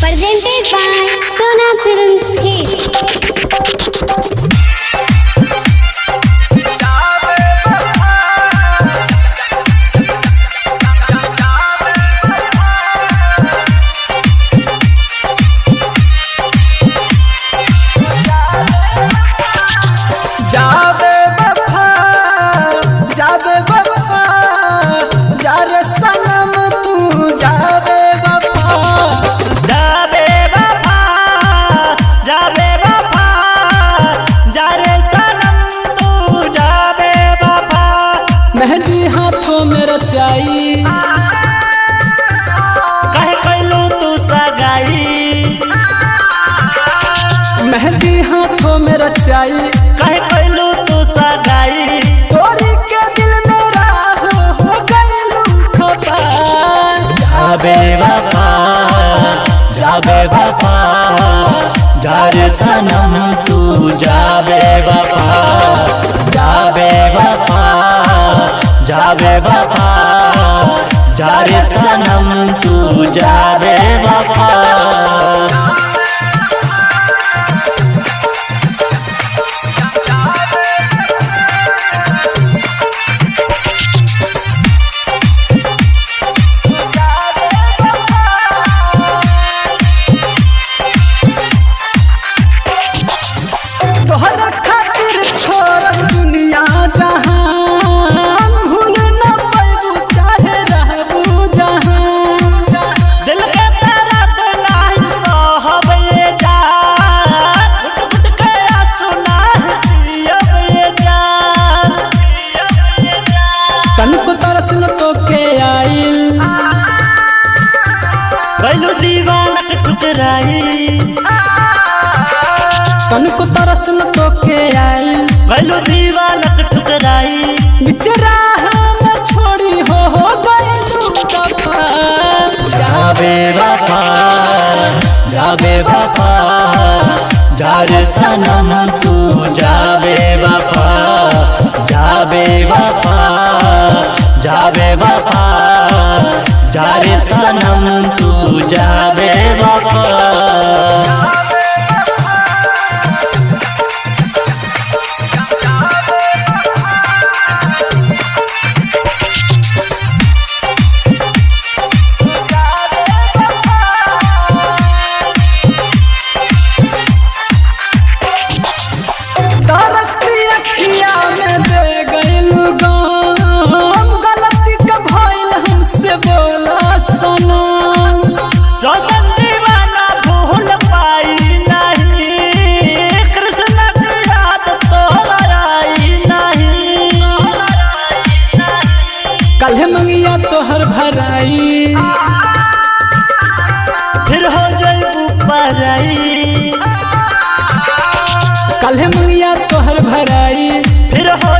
Presented by Sona Films Team. मेहंदी हाथों में रचाई कहे कैलू तू सगाई। मेहंदी हाथों में रचाई कहे कैलू तू सगाई। तोरी के दिल मेरा हो गइलू खपा। जाबे वफा जाबे वफा जारे सनम तू जाबे वफा जाबे वफा जाबे वफा जारे सनम तू जाबे वफा। तोहरा खातिर छोड़ दुनिया जहान भूल न पैबू चाहे रहबू जहान। दिल के दर्द नहीं सहब ये जान घुट घुट के आंसू नहीं जियब ये जान। तनको तरस न तो के आइल कैलू दीवानक ठुकराई। तनको तरस न तो के आइल कैलू दीवानक ठुकराई। बिचरा हम छोड़ी हो गइलू दफा। जाबे वफा जाबे वफा जारे सनम तू जाबे वफा जाबे वफा जाबे वफा जारे सनम तू जाबे वफा। तरसती अखिया में दे गइलू गम। गलती का भइल हमसे बोला सनम। रोशन दीवाना भूल पाई नहीं कृष्ण की याद तोहरा आई नहीं। कल्हे मंगिया तोहर भराई फिर हो जइबू पराई। कल्हे मंगिया तोहर भराई फिर हो